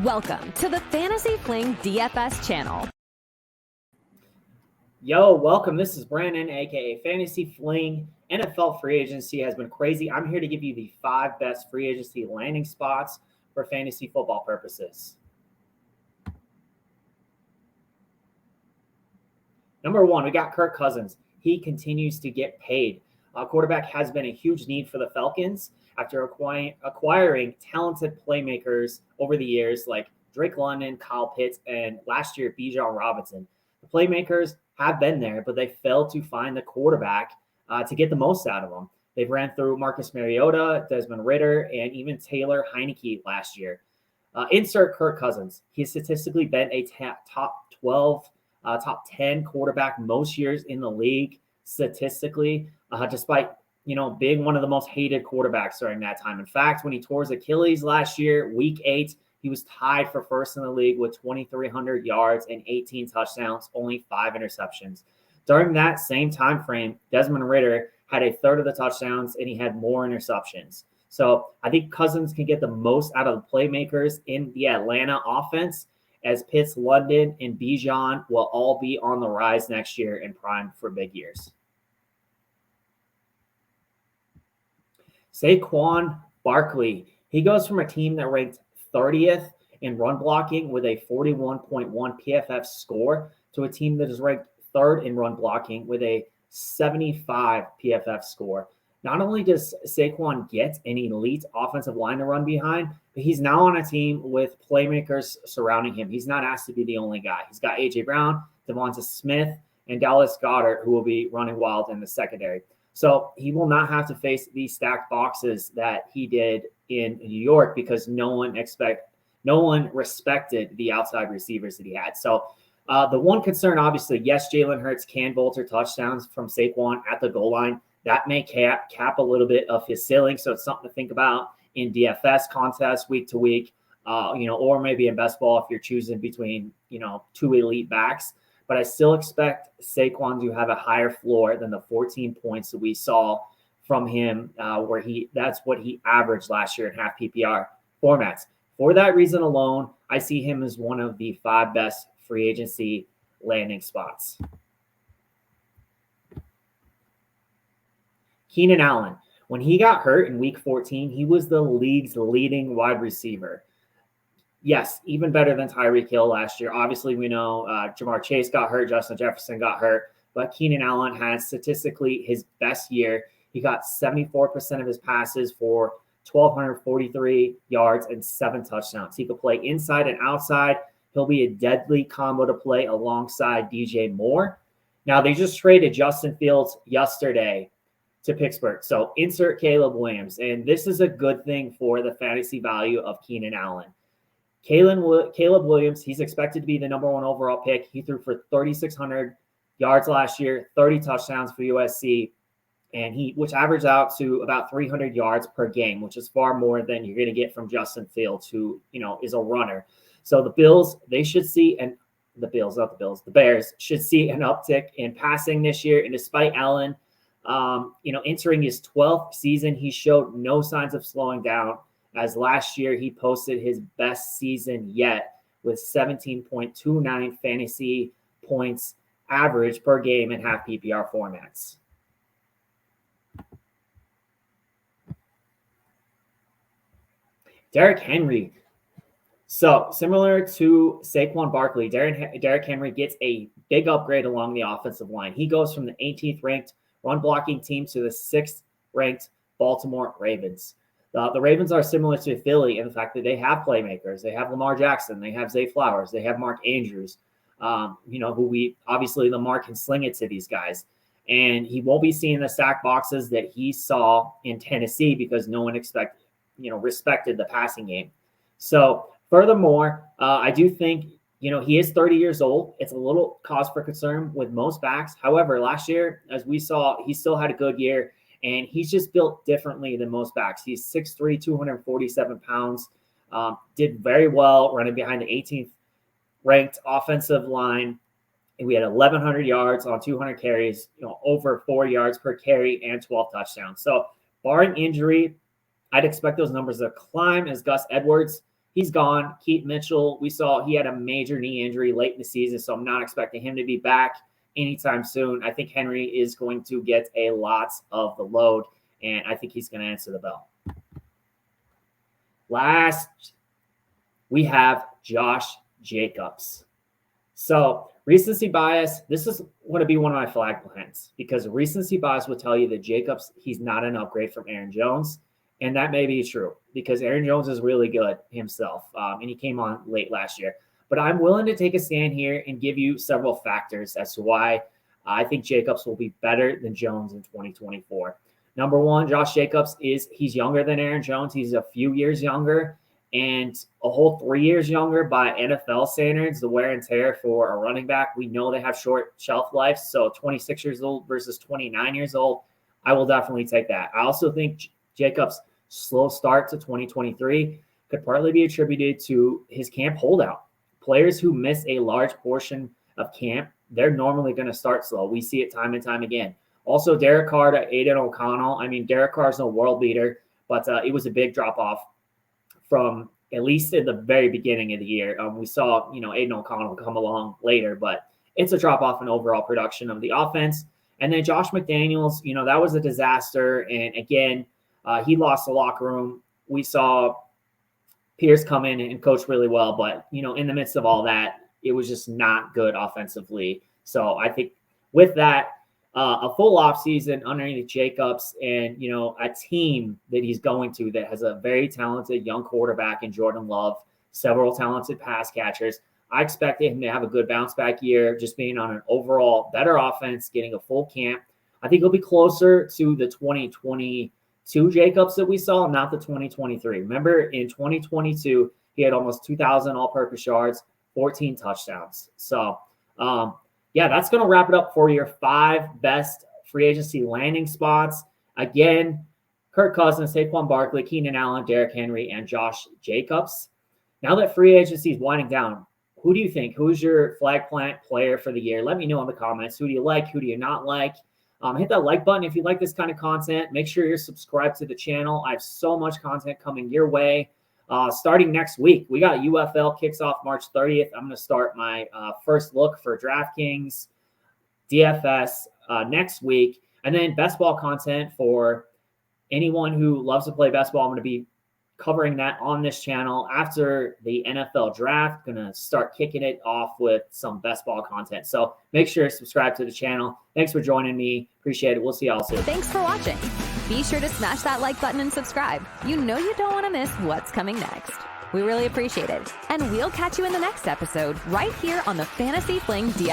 Welcome to the Fantasy Fling DFS channel. Yo, welcome. This is Brandon, aka Fantasy Fling. NFL free agency has been crazy. I'm here to give you the 5 best free agency landing spots for fantasy football purposes. Number 1, we got Kirk Cousins. He continues to get paid. Quarterback has been a huge need for the Falcons after acquiring talented playmakers over the years like Drake London, Kyle Pitts, and last year Bijan Robinson. The playmakers have been there, but they failed to find the quarterback to get the most out of them. They've ran through Marcus Mariota, Desmond Ridder, and even Taylor Heineke last year. Insert Kirk Cousins. He's statistically been a top 12, top 10 quarterback most years in the league statistically, despite being one of the most hated quarterbacks during that time. In fact, when he tore his Achilles last year, week 8, he was tied for first in the league with 2,300 yards and 18 touchdowns, only 5 interceptions. During that same time frame, Desmond Ridder had a third of the touchdowns and he had more interceptions. So I think Cousins can get the most out of the playmakers in the Atlanta offense, as Pitts, London, and Bijan will all be on the rise next year and primed for big years. Saquon Barkley. He goes from a team that ranked 30th in run blocking with a 41.1 PFF score to a team that is ranked 3rd in run blocking with a 75 PFF score. Not only does Saquon get an elite offensive line to run behind, but he's now on a team with playmakers surrounding him. He's not asked to be the only guy. He's got A.J. Brown, Devonta Smith, and Dallas Goedert, who will be running wild in the secondary. So he will not have to face these stacked boxes that he did in New York because no one respected the outside receivers that he had. So the one concern, obviously, yes, Jalen Hurts can vulture touchdowns from Saquon at the goal line. That may cap a little bit of his ceiling. So it's something to think about in DFS contests week to week, or maybe in best ball if you're choosing between, 2 elite backs. But I still expect Saquon to have a higher floor than the 14 points that we saw from him, where that's what he averaged last year in half PPR formats. For that reason alone, I see him as one of the 5 best free agency landing spots. Keenan Allen. When he got hurt in week 14, he was the league's leading wide receiver. Yes, even better than Tyreek Hill last year. Obviously, we know Jamar Chase got hurt, Justin Jefferson got hurt, but Keenan Allen had statistically his best year. He got 74% of his passes for 1,243 yards and 7 touchdowns. He could play inside and outside. He'll be a deadly combo to play alongside DJ Moore. Now, they just traded Justin Fields yesterday to Pittsburgh. So insert Caleb Williams. And this is a good thing for the fantasy value of Keenan Allen. Caleb Williams, he's expected to be the number 1 overall pick. He threw for 3,600 yards last year, 30 touchdowns for USC, and which averaged out to about 300 yards per game, which is far more than you're going to get from Justin Fields, who, is a runner. So the Bills, they should see, and the Bears should see an uptick in passing this year. And despite Allen, entering his 12th season, he showed no signs of slowing down, as last year he posted his best season yet with 17.29 fantasy points average per game in half PPR formats. Derrick Henry. So similar to Saquon Barkley, Derrick Henry gets a big upgrade along the offensive line. He goes from the 18th ranked run blocking team to the 6th ranked Baltimore Ravens. The Ravens are similar to Philly in the fact that they have playmakers. They have Lamar Jackson. They have Zay Flowers. They have Mark Andrews, obviously Lamar can sling it to these guys. And he won't be seeing the stack boxes that he saw in Tennessee because no one respected the passing game. So furthermore, I do think, he is 30 years old. It's a little cause for concern with most backs. However, last year, as we saw, he still had a good year. And he's just built differently than most backs. He's 6'3", 247 pounds, did very well running behind the 18th ranked offensive line. And we had 1,100 yards on 200 carries, over 4 yards per carry and 12 touchdowns. So barring injury, I'd expect those numbers to climb as Gus Edwards he's gone. Keaton Mitchell, we saw he had a major knee injury late in the season, so I'm not expecting him to be back anytime soon. I think Henry is going to get a lot of the load, and I think he's going to answer the bell. Last, we have Josh Jacobs. So recency bias, this is going to be one of my flag plants because recency bias will tell you that Jacobs, he's not an upgrade from Aaron Jones. And that may be true because Aaron Jones is really good himself. And he came on late last year. But I'm willing to take a stand here and give you several factors as to why I think Jacobs will be better than Jones in 2024. Number one, Josh Jacobs he's younger than Aaron Jones. He's a few years younger and a whole 3 years younger by NFL standards. The wear and tear for a running back, we know they have short shelf life. So 26 years old versus 29 years old, I will definitely take that. I also think Jacobs' slow start to 2023 could partly be attributed to his camp holdout. Players who miss a large portion of camp, they're normally going to start slow. We see it time and time again. Also, Derek Carr to Aiden O'Connell. I mean, Derek Carr's no world beater, but it was a big drop-off from at least in the very beginning of the year. We saw, Aiden O'Connell come along later, but it's a drop-off in overall production of the offense. And then Josh McDaniels, that was a disaster. And again, he lost the locker room. We saw Pierce come in and coach really well, but, in the midst of all that, it was just not good offensively. So I think with that, a full offseason underneath Jacobs and, a team that he's going to that has a very talented young quarterback in Jordan Love, several talented pass catchers. I expected him to have a good bounce back year, just being on an overall better offense, getting a full camp. I think he'll be closer to the 2022 Jacobs that we saw, not the 2023. Remember, in 2022, he had almost 2,000 all-purpose yards, 14 touchdowns. So, yeah, that's going to wrap it up for your 5 best free agency landing spots. Again, Kirk Cousins, Saquon Barkley, Keenan Allen, Derrick Henry, and Josh Jacobs. Now that free agency is winding down, who do you think? Who's your flag plant player for the year? Let me know in the comments. Who do you like? Who do you not like? Hit that like button if you like this kind of content. Make sure you're subscribed to the channel. I have so much content coming your way. Starting next week, we got UFL kicks off March 30th. I'm going to start my first look for DraftKings, DFS next week. And then best ball content for anyone who loves to play best ball. I'm going to be covering that on this channel after the NFL draft. Going to start kicking it off with some best ball content. So make sure to subscribe to the channel. Thanks for joining me. Appreciate it. We'll see y'all soon. Thanks for watching. Be sure to smash that like button and subscribe. You don't want to miss what's coming next. We really appreciate it. And we'll catch you in the next episode right here on the Fantasy Fling DFS